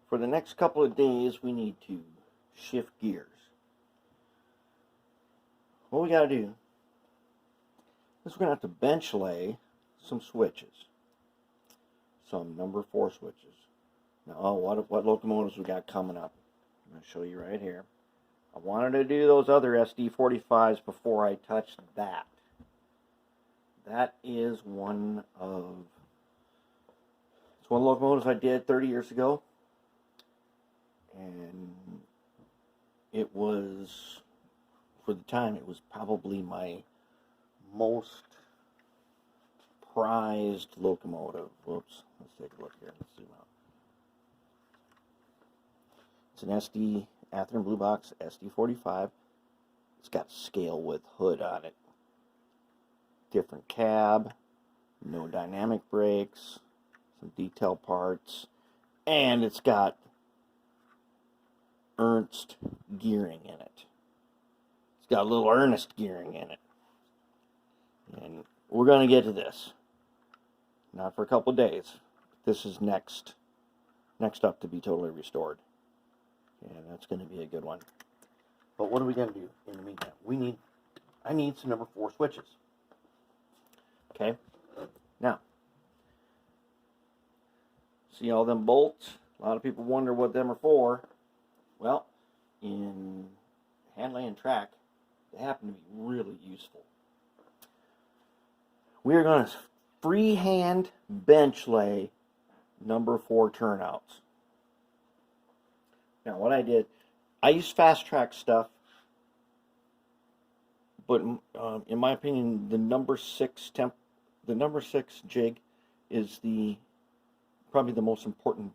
for the next couple of days, we need to shift gears. What we got to do is we're going to have to bench lay some switches. Some number 4 switches. Now, what locomotives we got coming up? I'm going to show you right here. I wanted to do those other SD45s before I touched that. That is one of the locomotives I did 30 years ago. And it was, for the time, it was probably my most prized locomotive. Whoops, let's take a look here. Let's zoom out. It's an SD Atherton Blue Box SD45. It's got scale width hood on it. Different cab, no dynamic brakes, some detail parts, and it's got Ernst gearing in it. It's got a little Ernest gearing in it. And we're going to get to this. Not for a couple of days. This is next up to be totally restored. And that's going to be a good one. But what are we going to do in the meantime? I need some number 4 switches. Okay? Now, see all them bolts? A lot of people wonder what them are for. Well, in hand lay and track, they happen to be really useful. We are going to freehand bench lay number 4 turnouts. Now, what I did, I used Fasttracks stuff, but in my opinion, the number 6 jig is probably the most important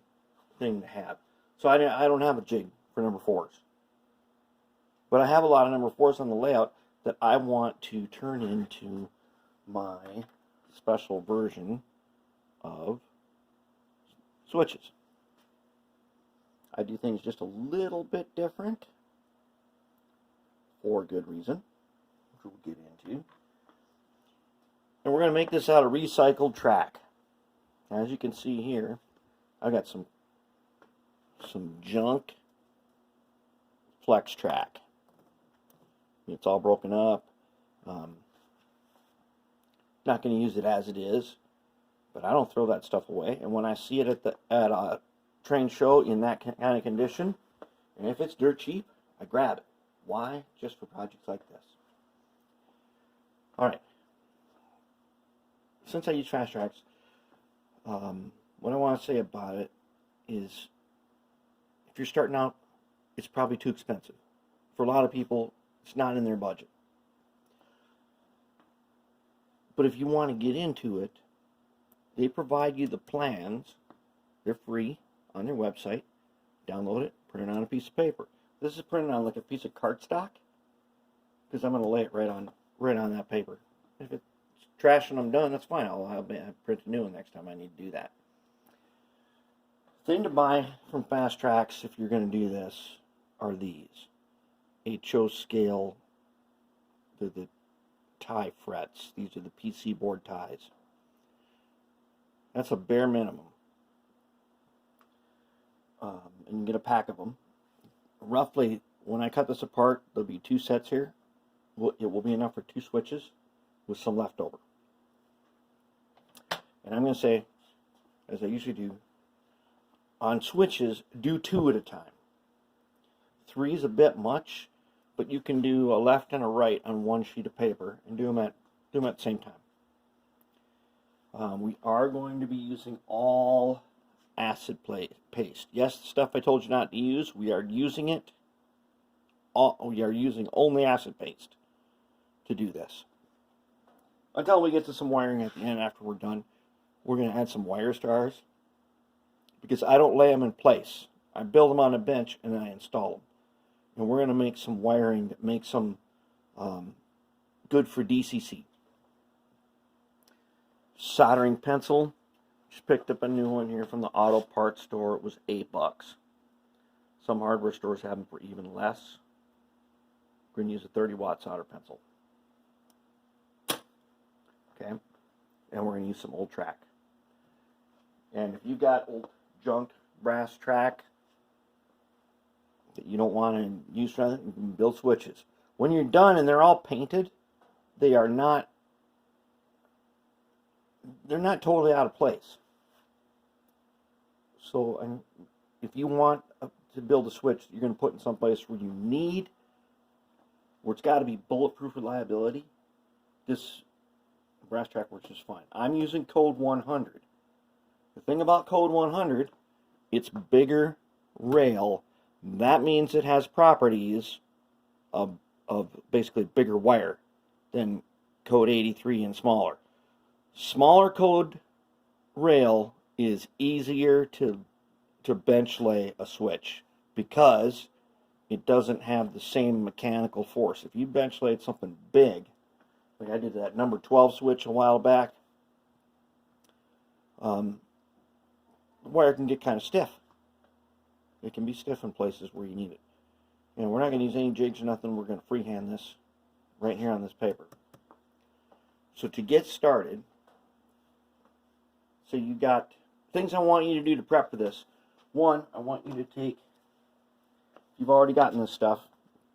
thing to have. So I don't have a jig for number 4s, but I have a lot of number 4s on the layout that I want to turn into my special version of switches. I do things just a little bit different for good reason, which we'll get into. And we're going to make this out of recycled track. As you can see here, I got some junk flex track. It's all broken up. Not going to use it as it is, but I don't throw that stuff away. And when I see it at a train show in that kind of condition, and if it's dirt cheap, I grab it. Why? Just for projects like this. All right. Since I use Fasttracks, what I want to say about it is, if you're starting out, it's probably too expensive. For a lot of people, it's not in their budget. But if you want to get into it, they provide you the plans. They're free on their website. Download it, print it on a piece of paper. This is printed on like a piece of cardstock, because I'm going to lay it right on that paper. If it's trash when I'm done, that's fine. I'll print a new one next time I need to do that. Thing to buy from Fasttracks if you're going to do this are these HO scale, the tie frets. These are the PC board ties. That's a bare minimum. And you get a pack of them. Roughly, when I cut this apart, there'll be 2 sets here. It will be enough for 2 switches with some left over. And I'm going to say, as I usually do, on switches, do 2 at a time. 3 is a bit much, but you can do a left and a right on one sheet of paper and do them at the same time. We are going to be using all acid paste. Yes, the stuff I told you not to use, we are using it. We are using only acid paste to do this. Until we get to some wiring at the end after we're done. We're going to add some wire stars, because I don't lay them in place. I build them on a bench and then I install them. And we're going to make some wiring that makes them good for DCC. Soldering pencil. Just picked up a new one here from the auto parts store. It was $8. Some hardware stores have them for even less. We're going to use a 30-watt solder pencil. Okay? And we're going to use some old track. And if you've got old junk brass track, that you don't want to use for anything, you can build switches. When you're done and they're all painted, they are not, they're not totally out of place. So if you want to build a switch you're going to put in some place where you need, where it's got to be bulletproof reliability, this brass track works just fine. I'm using code 100. The thing about code 100, it's bigger rail. That means it has properties of basically bigger wire than code 83 and smaller. Smaller code rail is easier to bench lay a switch because it doesn't have the same mechanical force. If you bench laid something big, like I did that number 12 switch a while back, the wire can get kind of stiff. It can be stiff in places where you need it. You know, we're not going to use any jigs or nothing. We're going to freehand this right here on this paper. So to get started, so you got things I want you to do to prep for this. One, I want you to take, if you've already gotten this stuff,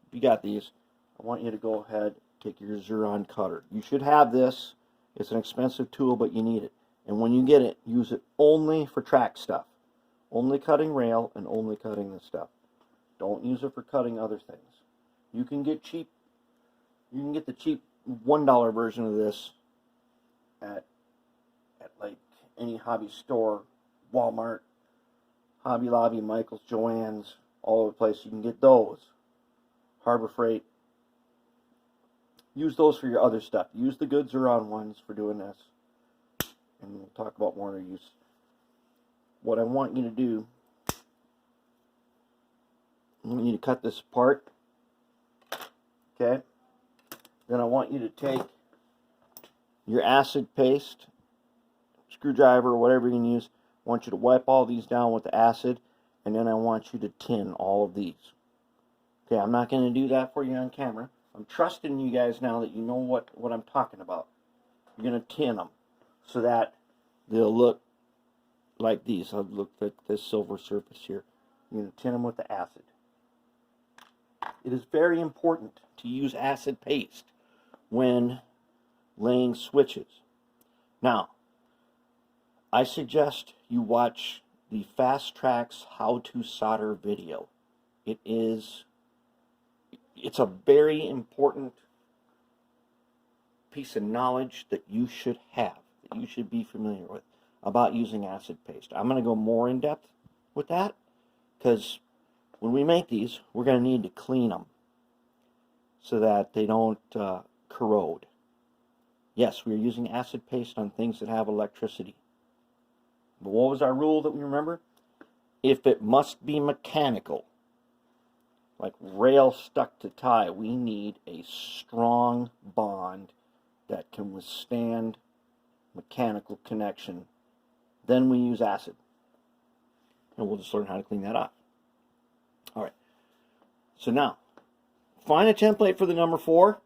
if you got these, I want you to go ahead, take your Xuron cutter. You should have this. It's an expensive tool, but you need it. And when you get it, use it only for track stuff. Only cutting rail and only cutting this stuff. Don't use it for cutting other things. You can get cheap, you can get the cheap $1 version of this at like any hobby store, Walmart, Hobby Lobby, Michael's, Joann's, all over the place. You can get those. Harbor Freight. Use those for your other stuff. Use the good Xuron ones for doing this. And we'll talk about more of their use. What I want you to do, I want you to cut this apart. Okay? Then I want you to take your acid paste, screwdriver, or whatever you can use. I want you to wipe all these down with the acid, and then I want you to tin all of these. Okay, I'm not going to do that for you on camera. I'm trusting you guys now that you know what I'm talking about. You're going to tin them so that they'll look like these. I'll look at this silver surface here. You're going to tin them with the acid. It is very important to use acid paste when laying switches. Now, I suggest you watch the Fasttracks how to solder video. It's a very important piece of knowledge that you should have, that you should be familiar with about using acid paste. I'm going to go more in depth with that because when we make these, we're going to need to clean them so that they don't corrode. Yes, we're using acid paste on things that have electricity. But what was our rule that we remember? If it must be mechanical, like rail stuck to tie, we need a strong bond that can withstand mechanical connection. Then we use acid. And we'll just learn how to clean that off. Alright. So now, find a template for the number 4.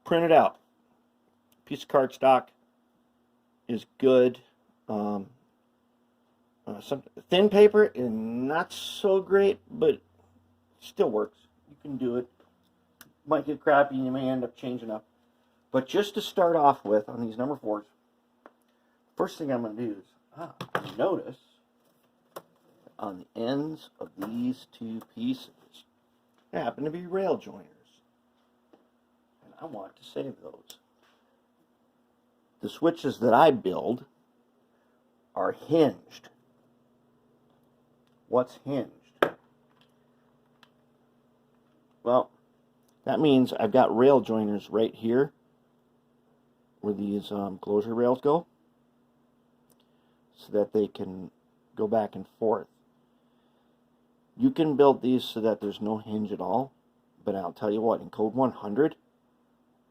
Print it out. Piece of cardstock is good. Some thin paper is not so great, but still works. You can do it. Might get crappy and you may end up changing up. But just to start off with on these number 4s, first thing I'm going to do is notice on the ends of these two pieces they happen to be rail joiners. And I want to save those. The switches that I build are hinged. What's hinged? Well, that means I've got rail joiners right here where these closure rails go so that they can go back and forth. You can build these so that there's no hinge at all, but I'll tell you what, in code 100,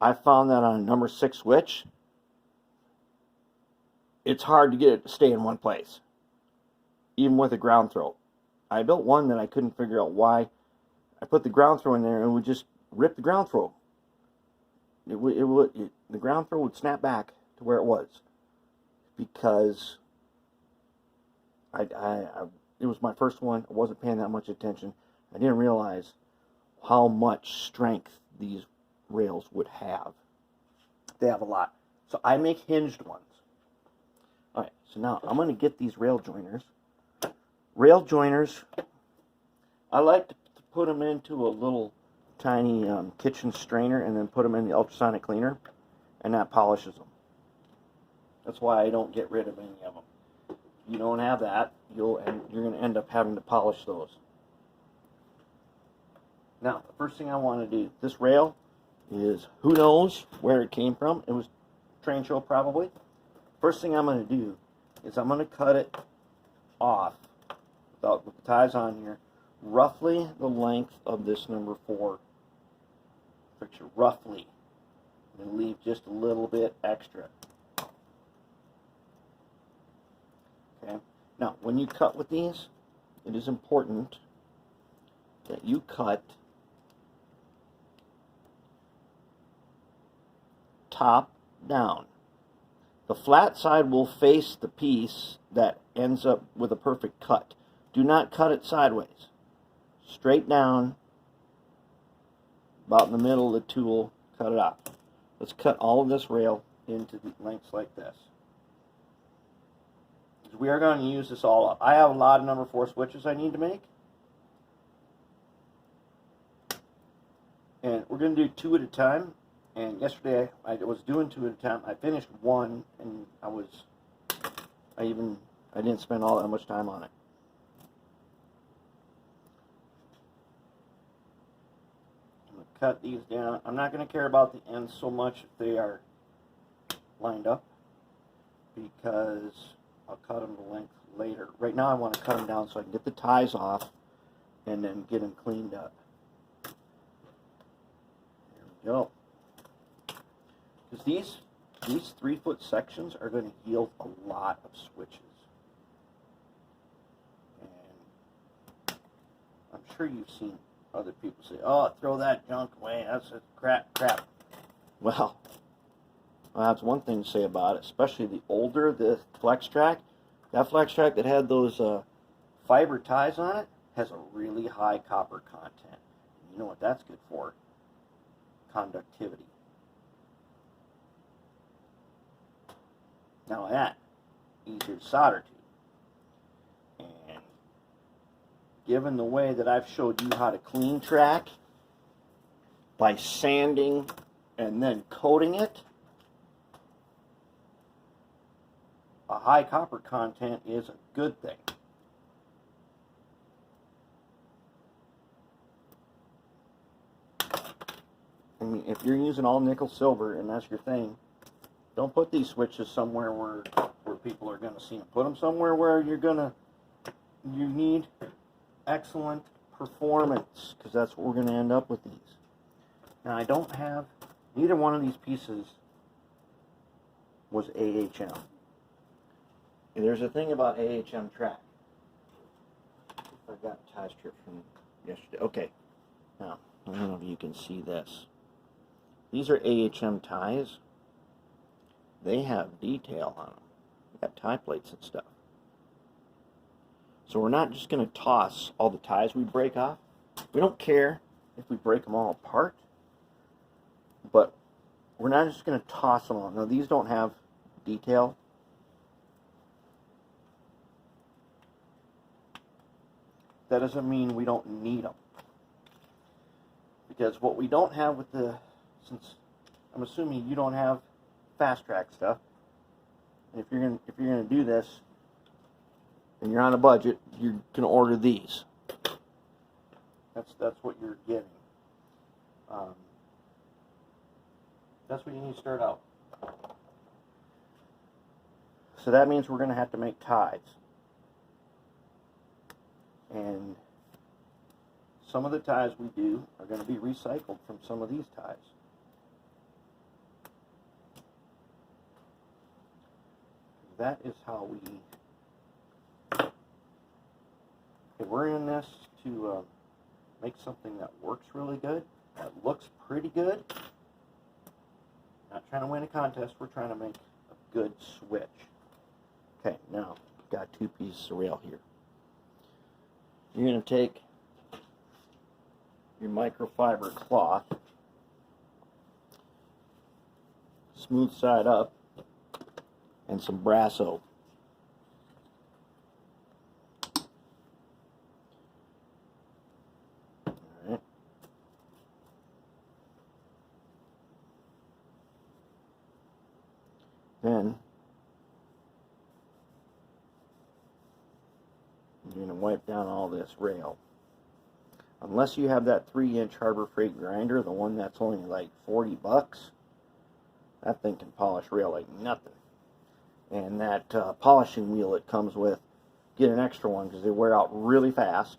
I found that on a number 6 switch, it's hard to get it to stay in one place, even with a ground throw. I built one that I couldn't figure out why. I put the ground throw in there and it would just rip the ground throw. The ground throw would snap back to where it was because it was my first one. I wasn't paying that much attention. I didn't realize how much strength these rails would have. They have a lot. So I make hinged ones. Alright, so now I'm going to get these rail joiners. Rail joiners, I like to put them into a little tiny kitchen strainer and then put them in the ultrasonic cleaner, and that polishes them. That's why I don't get rid of any of them. If you don't have that, you're going to end up having to polish those. Now, the first thing I want to do, this rail is, who knows where it came from. It was train show probably. First thing I'm going to do is I'm going to cut it off with the ties on here, roughly the length of this number 4 fixture, roughly, and leave just a little bit extra. Okay. Now, when you cut with these, it is important that you cut top down. The flat side will face the piece that ends up with a perfect cut. Do not cut it sideways. Straight down, about in the middle of the tool, cut it off. Let's cut all of this rail into the lengths like this. We are going to use this all up. I have a lot of number 4 switches I need to make. And we're going to do 2 at a time. And yesterday I was doing 2 at a time. I finished 1 and I didn't spend all that much time on it. I'm going to cut these down. I'm not going to care about the ends so much if they are lined up, because I'll cut them to length later. Right now I want to cut them down so I can get the ties off and then get them cleaned up. There we go. Because these 3-foot sections are going to yield a lot of switches. And I'm sure you've seen other people say, oh, throw that junk away, that's a crap. Well, that's one thing to say about it, especially the older the Fasttrack. That Fasttrack that had those fiber ties on it has a really high copper content. You know what that's good for? Conductivity. Now that, easier to solder to. And given the way that I've showed you how to clean track by sanding and then coating it, a high copper content is a good thing. I mean, if you're using all nickel silver and that's your thing, don't put these switches somewhere where people are going to see them. Put them somewhere where you need excellent performance, because that's what we're going to end up with these. Now, I don't have, neither one of these pieces was AHM. And there's a thing about AHM track. I got a tie strip from yesterday. Okay. Now, I don't know if you can see this. These are AHM ties. They have detail on them. They got tie plates and stuff. So we're not just going to toss all the ties we break off. We don't care if we break them all apart. But we're not just going to toss them all. Now, these don't have detail. That doesn't mean we don't need them. Because what we don't have with since I'm assuming you don't have Fasttrack stuff, and if you're gonna do this, and you're on a budget, you're gonna order these. That's what you're getting. That's what you need to start out. So that means we're gonna have to make ties. And some of the ties we do are going to be recycled from some of these ties. That is how we're in this to make something that works really good, that looks pretty good. Not trying to win a contest, we're trying to make a good switch. Okay, now, got 2 pieces of rail here. You're going to take your microfiber cloth, smooth side up, and some Brasso. Alright. Then you're going to wipe down all this rail. Unless you have that 3-inch Harbor Freight grinder, the one that's only like $40, that thing can polish rail like nothing. And that polishing wheel it comes with, get an extra one because they wear out really fast,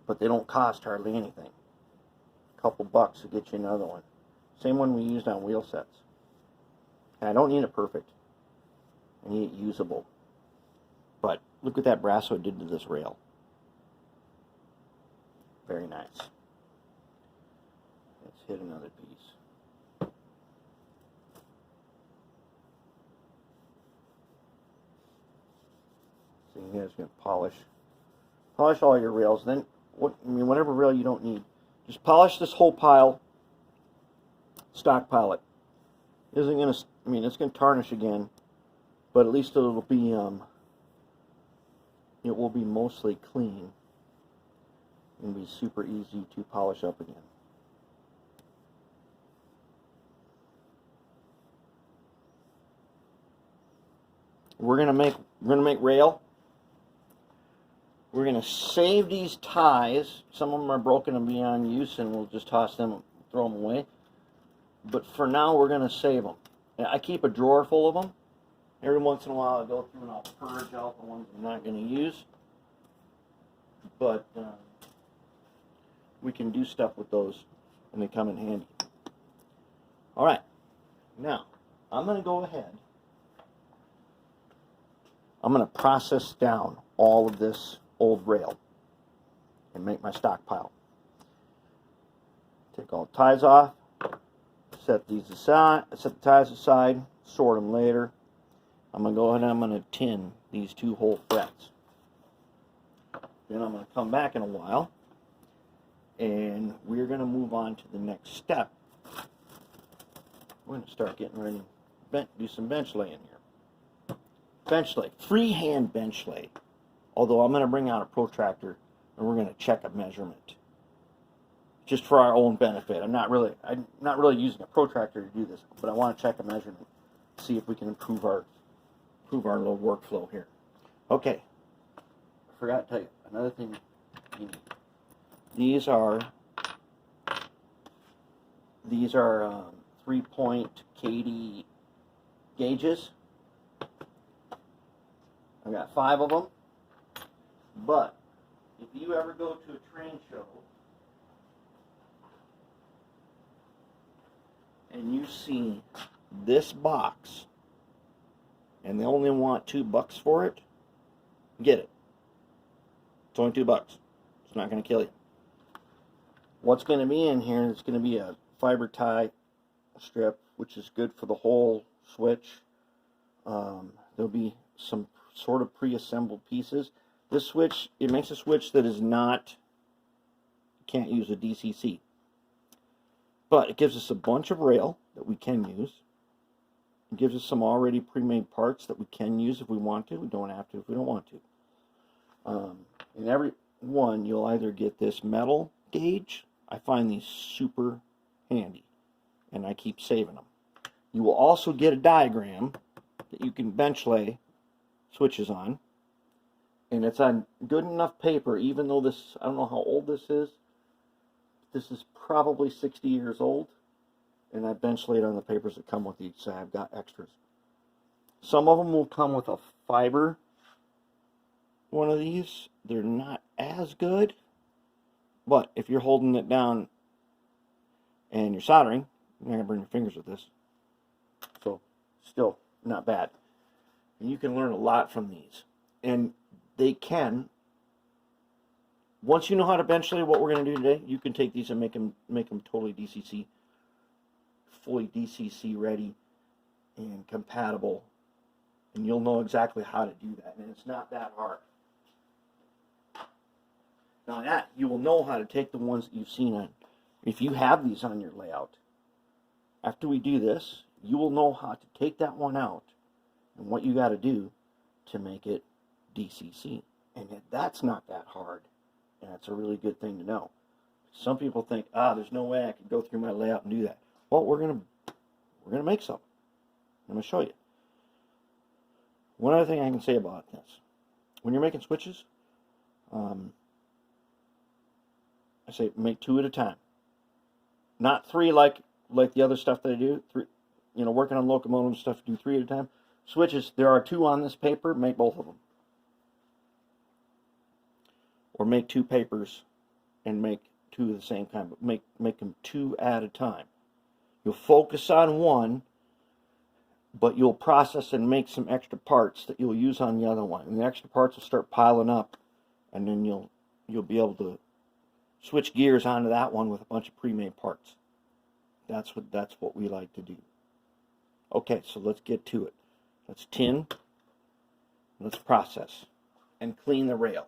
but they don't cost hardly anything. A couple bucks to get you another one. Same one we used on wheel sets. And I don't need it perfect. I need it usable. But look what that Brasso did to this rail. Very nice. Let's hit another piece. So you guys can polish all your rails. Then, whatever rail you don't need, just polish this whole pile. Stockpile it. It isn't gonna. It's gonna tarnish again, but at least it'll be it will be mostly clean and be super easy to polish up again. We're gonna make rail. We're gonna save these ties. Some of them are broken and beyond use, and we'll just toss them, throw them away. But for now, we're gonna save them. I keep a drawer full of them. Every once in a while, I'll go through and I'll purge out the ones I'm not gonna use. But we can do stuff with those, and they come in handy. All right, now I'm gonna go ahead. I'm going to process down all of this old rail and make my stockpile. Take all the ties off, set these aside, set the ties aside, sort them later. I'm going to go ahead and I'm going to tin these 2 whole frets. Then I'm going to come back in a while and we're going to move on to the next step. We're going to start getting ready to do some bench laying here. Bench lay, freehand bench lay. Although I'm going to bring out a protractor and we're going to check a measurement, just for our own benefit. I'm not really using a protractor to do this, but I want to check a measurement, see if we can improve our little workflow here. Okay, I forgot to tell you another thing. These are 3-point KD gauges. I've got 5 of them, but if you ever go to a train show and you see this box and they only want $2 for it, get it. It's only $2. It's not going to kill you. What's going to be in here is going to be a fiber tie strip, which is good for the whole switch. There'll be some sort of pre-assembled pieces. This switch, it makes a switch that is not, can't use a DCC. But it gives us a bunch of rail that we can use. It gives us some already pre-made parts that we can use if we want to. We don't have to if we don't want to. In every one, you'll either get this metal gauge. I find these super handy, and I keep saving them. You will also get a diagram that you can bench lay switches on, and it's on good enough paper, even though this, I don't know how old this is. This is probably 60 years old, and I bench laid on the papers that come with each, so I've got extras. Some of them will come with a fiber one of these. They're not as good, but if you're holding it down and you're soldering, you're not going to burn your fingers with this. So, still not bad. And you can learn a lot from these. And they can, once you know how to bench lay what we're going to do today, you can take these and make them totally DCC, fully DCC ready and compatible. And you'll know exactly how to do that. And it's not that hard. Now that, you will know how to take the ones that you've seen on, if you have these on your layout, after we do this, you will know how to take that one out and what you got to do to make it DCC. And that's not that hard. And that's a really good thing to know. Some people think, there's no way I can go through my layout and do that. Well, we're gonna make some. I'm gonna show you. One other thing I can say about this: when you're making switches, I say make 2 at a time, not 3 like the other stuff that I do. 3, working on locomotive and stuff, do 3 at a time. Switches, there are 2 on this paper. Make both of them, or make 2 papers and make 2 of the same kind, but make them 2 at a time. You'll focus on one, but you'll process and make some extra parts that you'll use on the other one. And the extra parts will start piling up, and then you'll be able to switch gears onto that one with a bunch of pre-made parts. That's what we like to do. Okay, so let's get to it. Let's tin, let's process, and clean the rail.